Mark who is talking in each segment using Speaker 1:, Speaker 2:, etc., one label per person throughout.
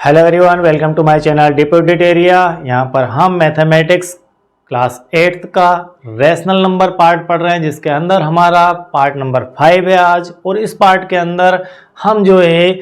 Speaker 1: Hello everyone, welcome to my channel deposit area. यहाँ पर हम मैथमेटिक्स क्लास 8th का रैशनल नंबर पार्ट पढ़ रहे हैं, जिसके अंदर हमारा पार्ट नंबर 5 है आज। और इस पार्ट के अंदर हम जो है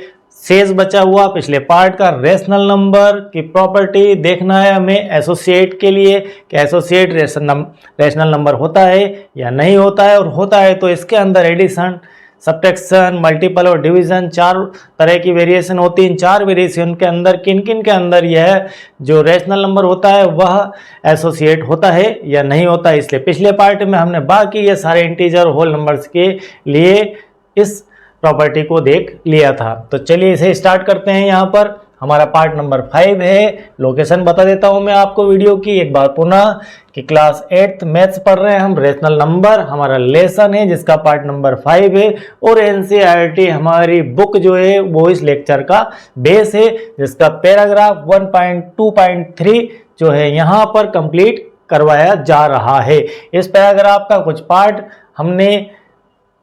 Speaker 1: शेष बचा हुआ पिछले पार्ट का रैशनल नंबर की प्रॉपर्टी देखना है हमें एसोसिएट के लिए कि एसोसिएट रैशनल नंबर होता है या नहीं होता है, और होता है तो इसके अंदर एडिशन, सब्ट्रैक्शन, मल्टीपल और डिवीजन चार तरह की वेरिएशन होती हैं। चार वेरिएशन के अंदर किन किन के अंदर यह जो रैशनल नंबर होता है वह एसोसिएट होता है या नहीं होता है। इसलिए पिछले पार्ट में हमने बाकी ये सारे इंटीजर और होल नंबर्स के लिए इस प्रॉपर्टी को देख लिया था। तो चलिए इसे स्टार्ट करते हैं। यहाँ पर हमारा पार्ट नंबर 5 है। लोकेशन बता देता हूँ मैं आपको वीडियो की एक बार पुनः कि क्लास 8th मैथ्स पढ़ रहे हैं हम। रैशनल नंबर हमारा लेसन है जिसका पार्ट नंबर 5 है, और एनसीईआरटी हमारी बुक जो है वो इस लेक्चर का बेस है, जिसका पैराग्राफ 1.2.3 जो है यहाँ पर कंप्लीट करवाया जा रहा है। इस पैराग्राफ का कुछ पार्ट हमने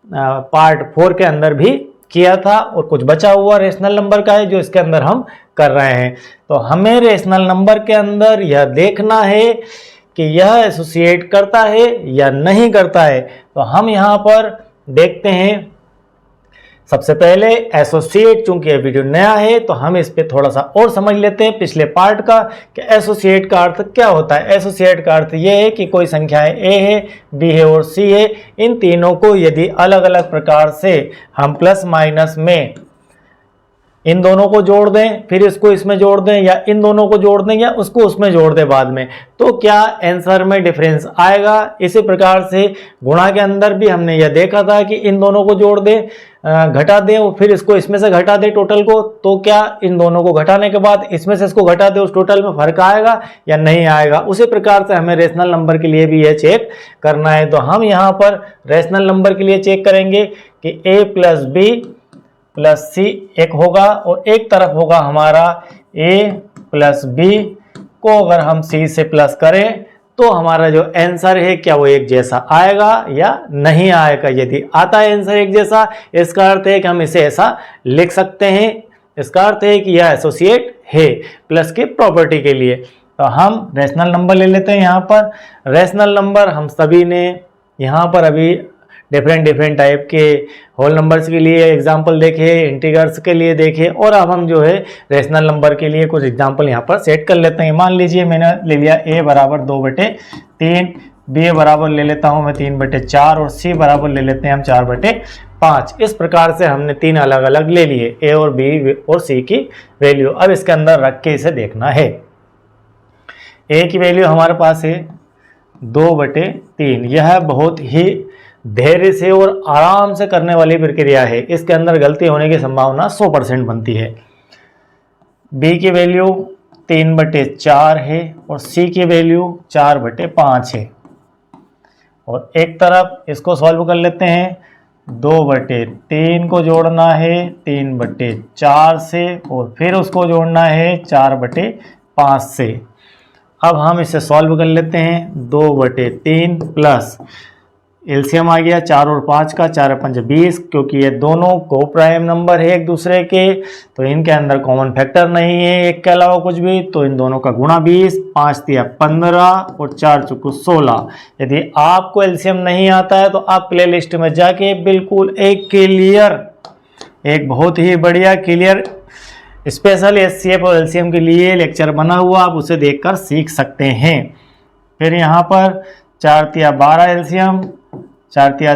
Speaker 1: पार्ट 4 के अंदर भी किया था, और कुछ बचा हुआ रैशनल नंबर का है जो इसके अंदर हम कर रहे हैं। तो हमें रैशनल नंबर के अंदर यह देखना है कि यह एसोसिएट करता है या नहीं करता है। तो हम यहाँ पर देखते हैं। सबसे पहले एसोसिएट, चूंकि यह वीडियो नया है तो हम इस पे थोड़ा सा और समझ लेते हैं पिछले पार्ट का कि एसोसिएट का अर्थ क्या होता है। एसोसिएट का अर्थ यह है कि कोई संख्याएं ए है, बी है और सी है, इन तीनों को यदि अलग अलग प्रकार से हम प्लस माइनस में इन दोनों को जोड़ दें, फिर इसको इसमें जोड़ दें, या इन दोनों को जोड़ दें या उसको उसमें जोड़ दें बाद में, तो क्या आंसर में डिफरेंस आएगा। इसी प्रकार से गुणा के अंदर भी हमने यह देखा था कि इन दोनों को जोड़ दें, घटा दें और फिर इसको इसमें से घटा दें टोटल को, तो क्या इन दोनों को घटाने के बाद इसमें से इसको घटा दें उस टोटल में फर्क आएगा या नहीं आएगा। उसी प्रकार से हमें रैशनल नंबर के लिए भी यह चेक करना है। तो हम यहाँ पर रैशनल नंबर के लिए चेक करेंगे कि a प्लस बी प्लस सी एक होगा, और एक तरफ होगा हमारा a प्लस बी को अगर हम c से प्लस करें तो हमारा जो आंसर है क्या वो एक जैसा आएगा या नहीं आएगा। यदि आता है आंसर एक जैसा, इसका अर्थ है कि हम इसे ऐसा लिख सकते हैं। इसका अर्थ है कि यह एसोसिएट है प्लस के प्रॉपर्टी के लिए। तो हम रैशनल नंबर ले लेते हैं। यहाँ पर रैशनल नंबर हम सभी ने यहाँ पर अभी डिफरेंट टाइप के होल नंबर्स के लिए एग्जांपल देखे, इंटीजर्स के लिए देखे, और अब हम जो है रैशनल नंबर के लिए कुछ एग्जांपल यहाँ पर सेट कर लेते हैं। मान लीजिए मैंने ले लिया a बराबर 2/3, b बराबर ले लेता हूँ मैं 3/4, और c बराबर ले लेते हैं हम 4/5। इस प्रकार से हमने तीन अलग अलग ले लिए, a और b और c की वैल्यू। अब इसके अंदर रख के इसे देखना है। a की वैल्यू हमारे पास है 2/3। यह बहुत ही धैर्य से और आराम से करने वाली प्रक्रिया है। इसके अंदर गलती होने की संभावना 100% बनती है। b की वैल्यू 3/4 है और c की वैल्यू 4/5 है। और एक तरफ इसको सॉल्व कर लेते हैं। 2/3 को जोड़ना है 3/4 से, और फिर उसको जोड़ना है 4/5 से। अब हम इसे सॉल्व कर लेते हैं। 2/3 प्लस एलसीएम आ गया 4 और 5 का, 4 और 5 20, क्योंकि ये दोनों को प्राइम नंबर है एक दूसरे के, तो इनके अंदर कॉमन फैक्टर नहीं है एक के अलावा कुछ भी, तो इन दोनों का गुणा 20, 5 दिया 15 और 4 चुकू 16। यदि आपको एलसीएम नहीं आता है तो आप प्ले लिस्ट में जाके बिल्कुल एक बहुत ही बढ़िया क्लियर स्पेशल एचसीएफ और एलसीएम के लिए लेक्चर बना हुआ, आप उसे देखकर सीख सकते हैं। फिर यहाँ पर 4 तिया 12 एलसीएम, 4 तिया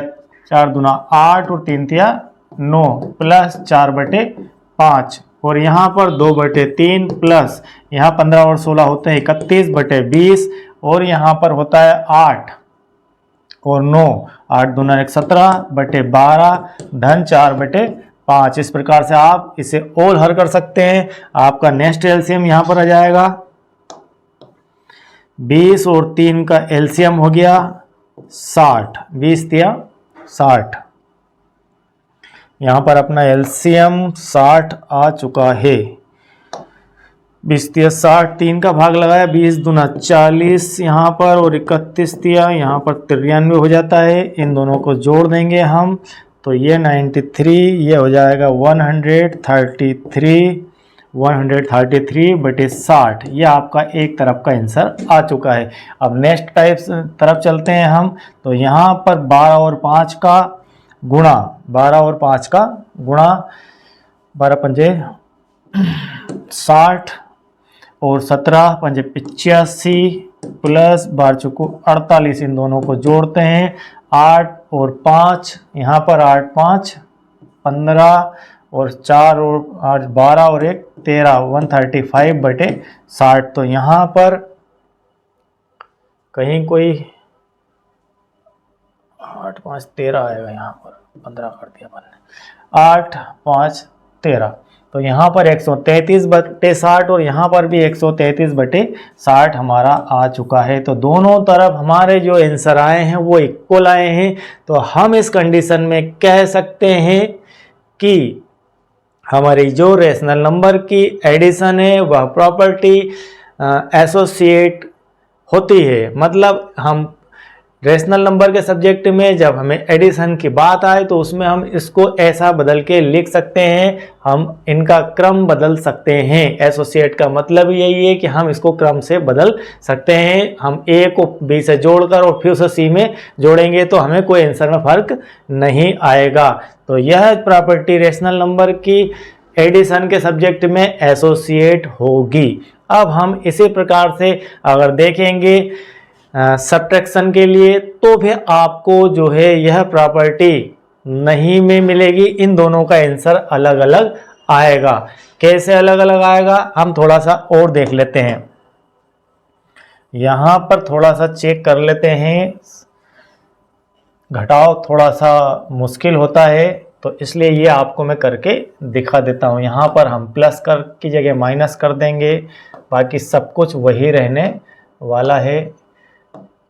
Speaker 1: 4 दूना 8 और 3 तिया 9 प्लस 4/5, और यहाँ पर 2/3 प्लस यहाँ 15 और 16 होते हैं 31/20, और यहाँ पर होता है 8 और 9, 8 दूना 17/12 धन 4/5। इस प्रकार से आप इसे ऑल हल कर सकते हैं। आपका नेक्स्ट एलसीएम यहाँ पर आ जाएगा 20 और 3 का एलसीएम हो गया 60, 20 तिया 60। यहाँ पर अपना एलसीएम 60 आ चुका है। 20 तिया 60, 3 का भाग लगाया, 20 दूना 40 यहाँ पर, और 31 तिया यहाँ पर 93 हो जाता है। इन दोनों को जोड़ देंगे हम, तो ये 93, ये हो जाएगा 133 133/60, यह आपका एक तरफ का आंसर आ चुका है। अब नेक्स्ट टाइप तरफ चलते हैं हम। तो यहाँ पर 12 और 5 का गुणा, 12 और 5 का गुणा, 12 पंजे 60 और 17 पंजे 85 प्लस 12 चौको 48, इन दोनों को जोड़ते हैं। 8 और 5, यहाँ पर 8 5 15 और 4 और 8 12 और 1 13, 135/60। तो यहाँ पर कहीं कोई 8 5 13 आएगा, यहाँ पर 15 कर दिया अपन ने, 8 5 13। तो यहाँ पर 133/60 और यहाँ पर भी 133/60 हमारा आ चुका है। तो दोनों तरफ हमारे जो आंसर आए हैं वो इक्वल आए हैं। तो हम इस कंडीशन में कह सकते हैं कि हमारी जो रेशनल नंबर की एडिशन है वह प्रॉपर्टी एसोसिएट होती है। मतलब हम रेशनल नंबर के सब्जेक्ट में जब हमें एडिशन की बात आए तो उसमें हम इसको ऐसा बदल के लिख सकते हैं, हम इनका क्रम बदल सकते हैं। एसोसिएट का मतलब यही है कि हम इसको क्रम से बदल सकते हैं। हम ए को बी से जोड़कर और फिर उसे सी में जोड़ेंगे तो हमें कोई आंसर में फर्क नहीं आएगा। तो यह प्रॉपर्टी रेशनल नंबर की एडिशन के सब्जेक्ट में एसोसिएट होगी। अब हम इसी प्रकार से अगर देखेंगे सब्ट्रैक्शन के लिए, तो फिर आपको जो है यह प्रॉपर्टी नहीं में मिलेगी, इन दोनों का आंसर अलग अलग आएगा। कैसे अलग अलग आएगा हम थोड़ा सा और देख लेते हैं। यहाँ पर थोड़ा सा चेक कर लेते हैं, घटाव थोड़ा सा मुश्किल होता है तो इसलिए ये आपको मैं करके दिखा देता हूँ। यहाँ पर हम प्लस कर की जगह माइनस कर देंगे, बाकी सब कुछ वही रहने वाला है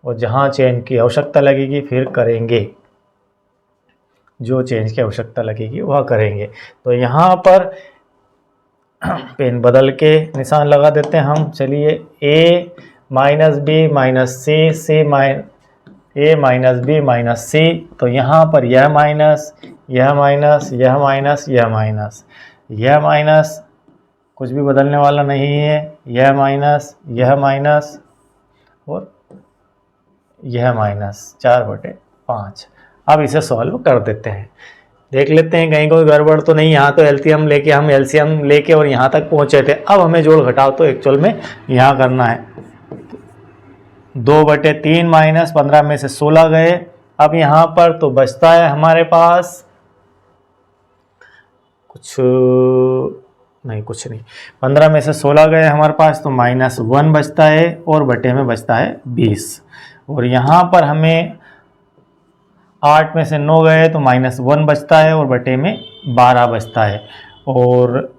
Speaker 1: और जहाँ चेंज की आवश्यकता लगेगी फिर करेंगे, जो चेंज की आवश्यकता लगेगी वह करेंगे। तो यहाँ पर पेन बदल के निशान लगा देते हैं हम। चलिए a minus b minus c, a minus b minus c. तो यहाँ पर यह माइनस, यह माइनस, यह माइनस, यह माइनस, यह माइनस, कुछ भी बदलने वाला नहीं है, यह माइनस, यह माइनस और यह माइनस 4/5। अब इसे सॉल्व कर देते हैं, देख लेते हैं कहीं कोई गड़बड़ तो नहीं। यहाँ तो एलसीएम लेके और यहाँ तक पहुँचे थे। अब हमें जोड़ घटाव तो एक्चुअल में यहाँ करना है। 2/3 माइनस 15 में से 16 गए। अब यहाँ पर तो बचता है हमारे पास कुछ नहीं, 15 में से 16 गए हमारे पास, तो -1 बचता है और बटे में बचता है 20। और यहाँ पर हमें 8 में से 9 गए तो -1 बचता है और बटे में 12 बचता है और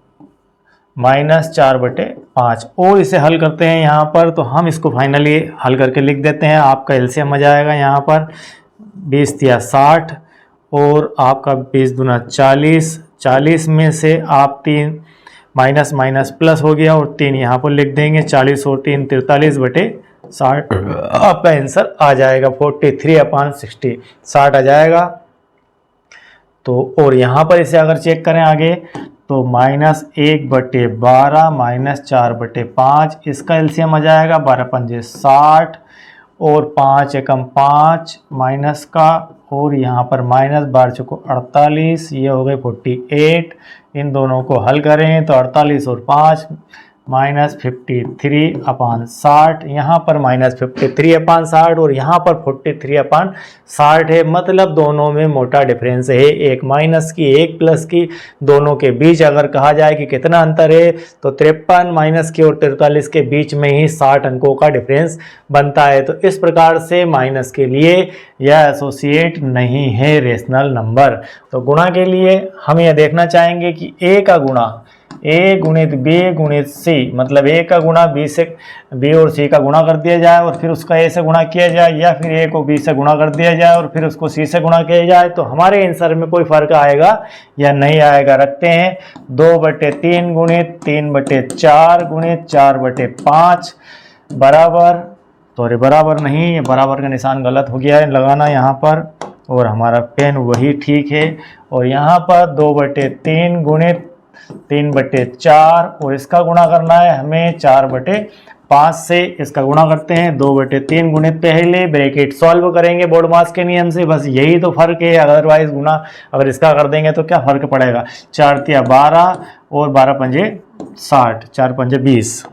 Speaker 1: -4/5। और इसे हल करते हैं यहाँ पर, तो हम इसको फाइनली हल करके लिख देते हैं। आपका एलसीएम आ जाएगा यहाँ पर 20 या 60 और आपका 20 दूना 40। 40 में से आप 3 माइनस माइनस प्लस हो गया और 3 यहाँ पर लिख देंगे। 40 और 3 43/60 आपका आंसर आ जाएगा 43/60, 60 आ जाएगा। तो और यहाँ पर इसे अगर चेक करें आगे तो -1/12 -4/5, इसका एलसीएम आ जाएगा 12 पंजे 60 और 5 एकम 5 माइनस का, और यहाँ पर -12 चौको 48, ये हो गए 48। इन दोनों को हल करें तो 48 और 5 -53/60, यहाँ पर -53/60 और यहाँ पर 43/60 है। मतलब दोनों में मोटा डिफरेंस है, एक माइनस की एक प्लस की। दोनों के बीच अगर कहा जाए कि कितना अंतर है तो 53 माइनस की और 43 के बीच में ही 60 अंकों का डिफरेंस बनता है। तो इस प्रकार से माइनस के लिए यह एसोसिएट नहीं है रेशनल नंबर। तो गुणा के लिए हम यह देखना चाहेंगे कि a का गुणा a गुणित b गुणित c, मतलब a का गुणा b से b और c का गुणा कर दिया जाए और फिर उसका a से गुणा किया जाए, या फिर a को b से गुणा कर दिया जाए और फिर उसको c से गुणा किया जाए, तो हमारे आंसर में कोई फर्क आएगा या नहीं आएगा। रखते हैं 2/3 गुणित 3/4 गुणित 4/5 बराबर, सॉरी बराबर नहीं, ये बराबर का निशान गलत हो गया है लगाना यहाँ पर, और हमारा पेन वही ठीक है। और यहाँ पर 2/3 गुणित 3/4 और इसका गुणा करना है हमें 4/5 से। इसका गुणा करते हैं 2/3 गुणित पहले ब्रैकेट सॉल्व करेंगे बोर्ड मास के नियम से, बस यही तो फर्क है। अदरवाइज गुणा अगर इसका कर देंगे तो क्या फर्क पड़ेगा। 4 तिया 12 और 12 पंजे 60, 4 पंजे 20,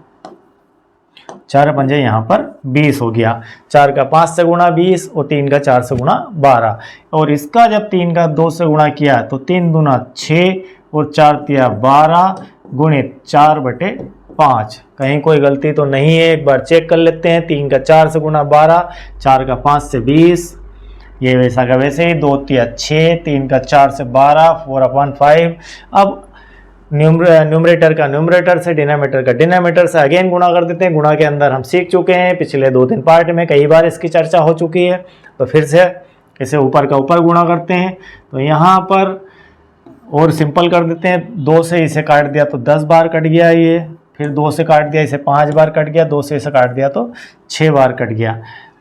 Speaker 1: 4 पंजे यहाँ पर 20 हो गया। 4 का 5 से गुणा 20 और 3 का 4 से गुणा 12, और इसका जब 3 का 2 से गुणा किया तो 3 दूना 6 और 4 तिया 12 गुणित 4/5। कहीं कोई गलती तो नहीं है, एक बार चेक कर लेते हैं। 3 का 4 से गुणा 12, 4 का 5 से 20, ये वैसा का वैसे ही। 2 तिया 6, 3 का 4 से 12, 4/5। अब न्यूमरेटर का न्यूमरेटर से, डिनोमिनेटर का डिनोमिनेटर से अगेन गुणा कर देते हैं। गुणा के अंदर हम सीख चुके हैं, पिछले 2-3 पार्ट में कई बार इसकी चर्चा हो चुकी है, तो फिर से इसे ऊपर का ऊपर गुणा करते हैं। तो यहाँ पर और सिंपल कर देते हैं। 2 से इसे काट दिया तो 10 बार कट गया ये, फिर 2 से काट दिया इसे 5 बार कट गया, 2 से इसे काट दिया तो 6 बार कट गया।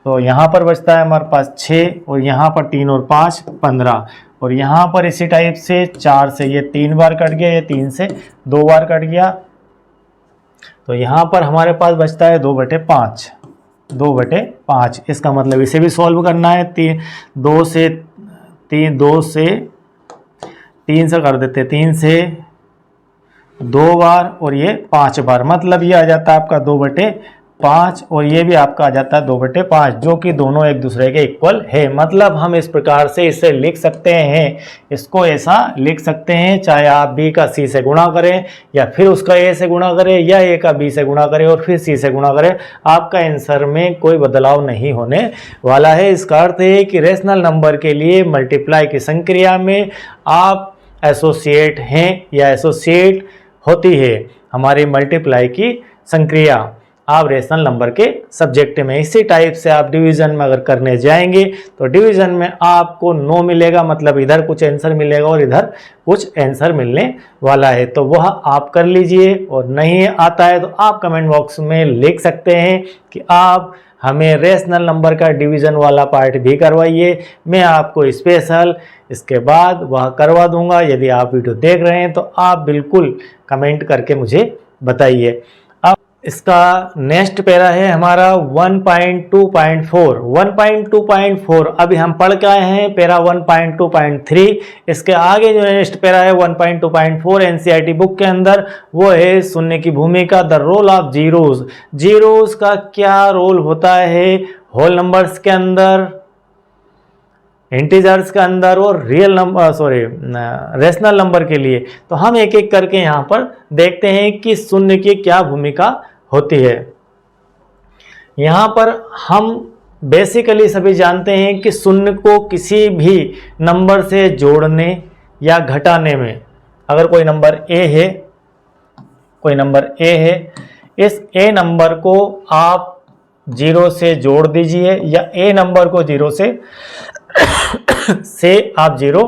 Speaker 1: तो यहाँ पर बचता है हमारे पास 6, और यहाँ पर 3 और 5 15, और यहाँ पर इसी टाइप से 4 से ये 3 बार कट गया, ये 3 से 2 बार कट गया। तो यहाँ पर हमारे पास बचता है 2/5, 2/5। इसका मतलब इसे भी सॉल्व करना है। 2 से 3 से कर देते, 3 से 2 बार और ये 5 बार, मतलब ये आ जाता है आपका 2/5, और ये भी आपका आ जाता है 2/5, जो कि दोनों एक दूसरे के इक्वल है। मतलब हम इस प्रकार से इसे लिख सकते हैं, इसको ऐसा लिख सकते हैं, चाहे आप b का c से गुणा करें, या फिर उसका a से गुणा करें, या a का b से गुणा करें और फिर c से गुणा करें, आपका आंसर में कोई बदलाव नहीं होने वाला है। इसका अर्थ है कि रेशनल नंबर के लिए मल्टीप्लाई की संक्रिया में आप एसोसिएट हैं या एसोसिएट होती है हमारी मल्टीप्लाई की संक्रिया आप रेशनल नंबर के सब्जेक्ट में। इसी टाइप से आप डिवीजन में अगर करने जाएंगे तो डिवीजन में आपको 9 मिलेगा, मतलब इधर कुछ आंसर मिलेगा और इधर कुछ आंसर मिलने वाला है, तो वह आप कर लीजिए। और नहीं आता है तो आप कमेंट बॉक्स में लिख सकते हैं कि आप हमें रेशनल नंबर का डिवीजन वाला पार्ट भी करवाइए, मैं आपको स्पेशल इसके बाद वह करवा दूंगा। यदि आप वीडियो देख रहे हैं तो आप बिल्कुल कमेंट करके मुझे बताइए। अब इसका नेक्स्ट पैरा है हमारा 1.2.4। 1.2.4 अभी हम पढ़ के आए हैं पैरा 1.2.3। इसके आगे जो नेक्स्ट पैरा है 1.2.4 एनसीईआरटी बुक के अंदर, वो है शून्य की भूमिका, the role of zeros. Zeros का क्या रोल होता है होल नंबर्स के अंदर, इंटीजर्स के अंदर और रियल नंबर रेशनल नंबर के लिए। तो हम एक एक करके यहाँ पर देखते हैं कि शून्य की क्या भूमिका होती है। यहाँ पर हम बेसिकली सभी जानते हैं कि शून्य को किसी भी नंबर से जोड़ने या घटाने में, अगर कोई नंबर ए है, कोई नंबर ए है, इस ए नंबर को आप 0 से जोड़ दीजिए, या ए नंबर को 0 से आप 0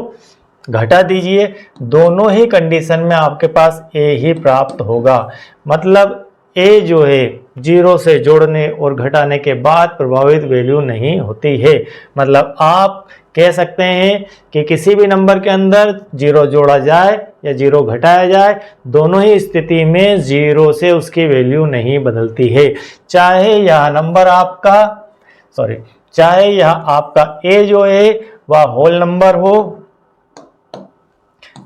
Speaker 1: घटा दीजिए, दोनों ही कंडीशन में आपके पास ए ही प्राप्त होगा। मतलब ए जो है 0 से जोड़ने और घटाने के बाद प्रभावित वैल्यू नहीं होती है। मतलब आप कह सकते हैं कि किसी भी नंबर के अंदर 0 जोड़ा जाए या 0 घटाया जाए, दोनों ही स्थिति में 0 से उसकी वैल्यू नहीं बदलती है। चाहे यह नंबर आपका चाहे यह आपका ए जो है वह होल नंबर हो,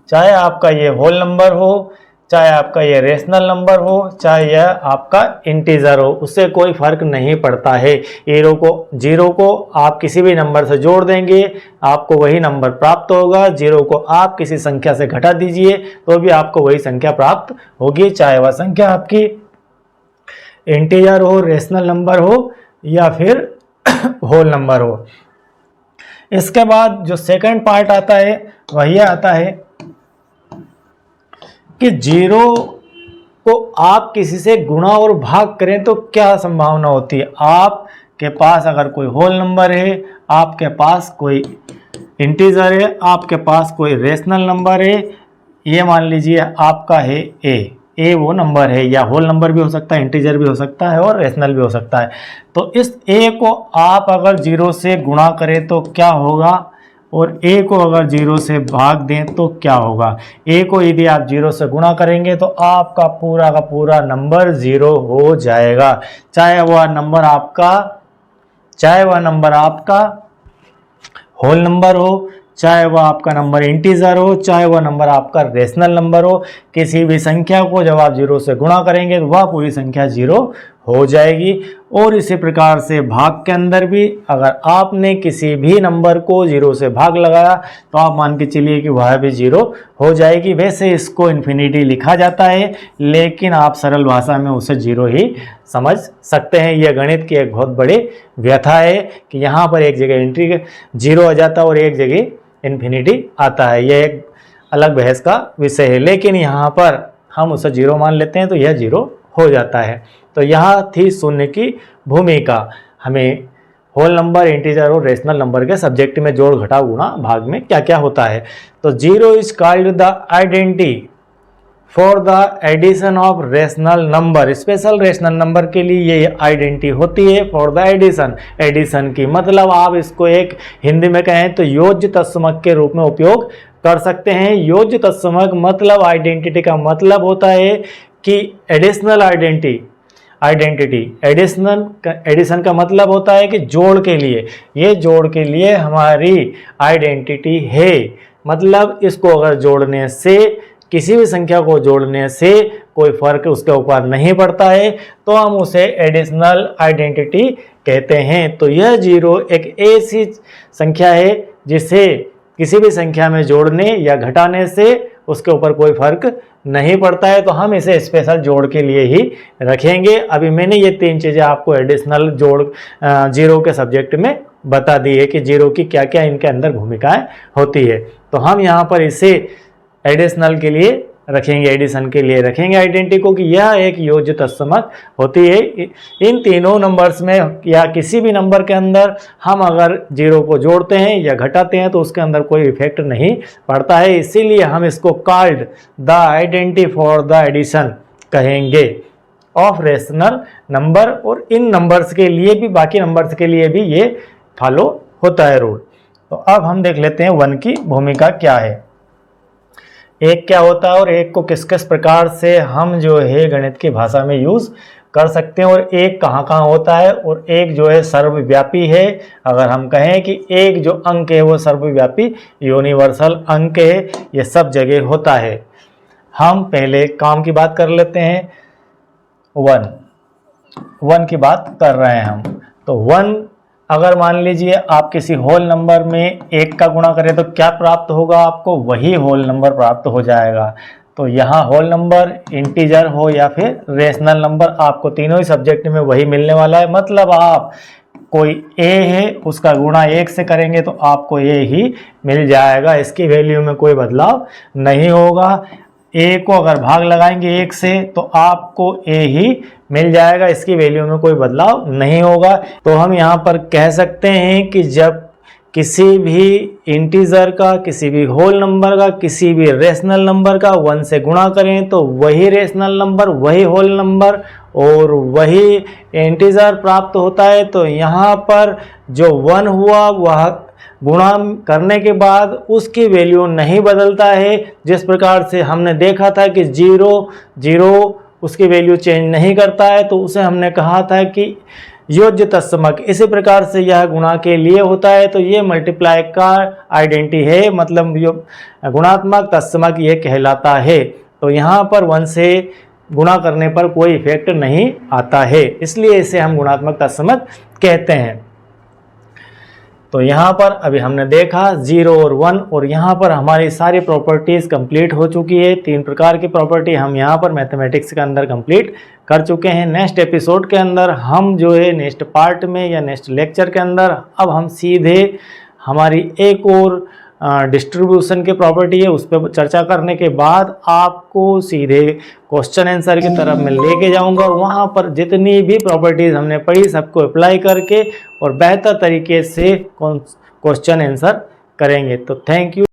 Speaker 1: चाहे आपका ये होल नंबर हो, चाहे आपका ये रेशनल नंबर हो, चाहे यह आपका इंटीजर हो, उससे कोई फर्क नहीं पड़ता है। 0 को आप किसी भी नंबर से जोड़ देंगे, आपको वही नंबर प्राप्त होगा। 0 को आप किसी संख्या से घटा दीजिए तो भी आपको वही संख्या प्राप्त होगी, चाहे वह संख्या आपकी इंटीजर हो, रेशनल नंबर हो या फिर होल नंबर हो। इसके बाद जो सेकंड पार्ट आता है वह यह आता है कि 0 को आप किसी से गुणा और भाग करें तो क्या संभावना होती है। आपके पास अगर कोई होल नंबर है, आपके पास कोई इंटीजर है, आपके पास कोई रेशनल नंबर है, ये मान लीजिए आपका है ए वो नंबर है, या होल नंबर भी हो सकता है, इंटीजर भी हो सकता है और रेशनल भी हो सकता है। तो इस ए को आप अगर 0 से गुणा करें तो क्या होगा, और a को अगर 0 से भाग दें तो क्या होगा। a को यदि आप 0 से गुणा करेंगे तो आपका पूरा का पूरा नंबर 0 हो जाएगा, चाहे वह नंबर आपका होल नंबर हो, चाहे वह आपका नंबर इंटीजर हो, चाहे वह नंबर आपका रेशनल नंबर हो। किसी भी संख्या को जब आप 0 से गुणा करेंगे तो वह पूरी संख्या 0 हो जाएगी। और इसी प्रकार से भाग के अंदर भी अगर आपने किसी भी नंबर को 0 से भाग लगाया तो आप मान के चलिए कि वह भी 0 हो जाएगी। वैसे इसको इन्फिनिटी लिखा जाता है, लेकिन आप सरल भाषा में उसे 0 ही समझ सकते हैं। यह गणित की एक बहुत बड़ी व्यथा है कि यहाँ पर एक जगह इंट्री 0 आ जाता है और एक जगह इन्फिनिटी आता है। यह एक अलग बहस का विषय है, लेकिन यहाँ पर हम उसे 0 मान लेते हैं तो यह 0 हो जाता है। तो यहाँ थी शून्य की भूमिका। हमें होल नंबर, इंटीजर और रेशनल नंबर के सब्जेक्ट में जोड़, घटा, गुणा, भाग में क्या क्या होता है। तो 0 is called the identity for the addition of rational number. Special rational number के लिए ये आइडेंटिटी होती है फॉर द एडिशन की मतलब आप इसको एक हिंदी में कहें तो योज्य तत्समक के रूप में उपयोग कर सकते हैं। योज्य तत्समक मतलब आइडेंटिटी का मतलब होता है कि एडिशनल आइडेंटिटी एडिशन का मतलब होता है कि जोड़ के लिए, ये जोड़ के लिए हमारी आइडेंटिटी है। मतलब इसको अगर जोड़ने से, किसी भी संख्या को जोड़ने से कोई फर्क उसके ऊपर नहीं पड़ता है तो हम उसे एडिशनल आइडेंटिटी कहते हैं। तो यह 0 एक ऐसी संख्या है जिसे किसी भी संख्या में जोड़ने या घटाने से उसके ऊपर कोई फर्क नहीं पड़ता है, तो हम इसे स्पेशल जोड़ के लिए ही रखेंगे। अभी मैंने ये 3 चीज़ें आपको एडिशनल जोड़ 0 के सब्जेक्ट में बता दी है कि 0 की क्या क्या इनके अंदर भूमिकाएं होती है। तो हम यहाँ पर इसे एडिशनल के लिए रखेंगे, एडिशन के लिए रखेंगे आइडेंटिटी को कि यह एक योज्य तत्समक होती है। इन तीनों नंबर्स में या किसी भी नंबर के अंदर हम अगर 0 को जोड़ते हैं या घटाते हैं तो उसके अंदर कोई इफेक्ट नहीं पड़ता है, इसीलिए हम इसको called the identity for the addition कहेंगे ऑफ रेशनल नंबर। और इन नंबर्स के लिए भी, बाकी नंबर्स के लिए भी ये फॉलो होता है रूल। तो अब हम देख लेते हैं 1 की भूमिका क्या है, एक क्या होता है और एक को किस किस प्रकार से हम जो है गणित की भाषा में यूज़ कर सकते हैं, और एक कहाँ कहाँ होता है। और एक जो है सर्वव्यापी है। अगर हम कहें कि एक जो अंक है वो सर्वव्यापी यूनिवर्सल अंक है, ये सब जगह होता है। हम पहले काम की बात कर लेते हैं, 1 की बात कर रहे हैं हम। तो 1 अगर मान लीजिए आप किसी होल नंबर में 1 का गुणा करें तो क्या प्राप्त होगा, आपको वही होल नंबर प्राप्त हो जाएगा। तो यहाँ होल नंबर, इंटीजर हो या फिर रेशनल नंबर, आपको तीनों ही सब्जेक्ट में वही मिलने वाला है। मतलब आप कोई a है उसका गुणा 1 से करेंगे तो आपको a ही मिल जाएगा, इसकी वैल्यू में कोई बदलाव नहीं होगा। a को अगर भाग लगाएंगे 1 से तो आपको a ही मिल जाएगा, इसकी वैल्यू में कोई बदलाव नहीं होगा। तो हम यहाँ पर कह सकते हैं कि जब किसी भी इंटीजर का, किसी भी होल नंबर का, किसी भी रेशनल नंबर का 1 से गुणा करें तो वही रेशनल नंबर, वही होल नंबर और वही इंटीजर प्राप्त होता है। तो यहाँ पर जो 1 हुआ वह गुणा करने के बाद उसकी वैल्यू नहीं बदलता है। जिस प्रकार से हमने देखा था कि 0 उसकी वैल्यू चेंज नहीं करता है, तो उसे हमने कहा था कि योज्य तत्समक। इसी प्रकार से यह गुणा के लिए होता है, तो ये मल्टीप्लाई का आइडेंटिटी है, मतलब गुणात्मक तत्समक ये कहलाता है। तो यहाँ पर 1 से गुणा करने पर कोई इफेक्ट नहीं आता है, इसलिए इसे हम गुणात्मक तत्समक कहते हैं। तो यहाँ पर अभी हमने देखा 0 और 1, और यहाँ पर हमारी सारी प्रॉपर्टीज़ कंप्लीट हो चुकी है। 3 प्रकार की प्रॉपर्टी हम यहाँ पर मैथमेटिक्स के अंदर कंप्लीट कर चुके हैं। नेक्स्ट एपिसोड के अंदर हम जो है नेक्स्ट पार्ट में या नेक्स्ट लेक्चर के अंदर अब हम सीधे हमारी एक और डिस्ट्रीब्यूशन की प्रॉपर्टी है उस पर चर्चा करने के बाद आपको सीधे क्वेश्चन आंसर की तरफ मैं लेके जाऊंगा, और वहाँ पर जितनी भी प्रॉपर्टीज़ हमने पढ़ी सबको अप्लाई करके और बेहतर तरीके से क्वेश्चन आंसर करेंगे। तो थैंक यू।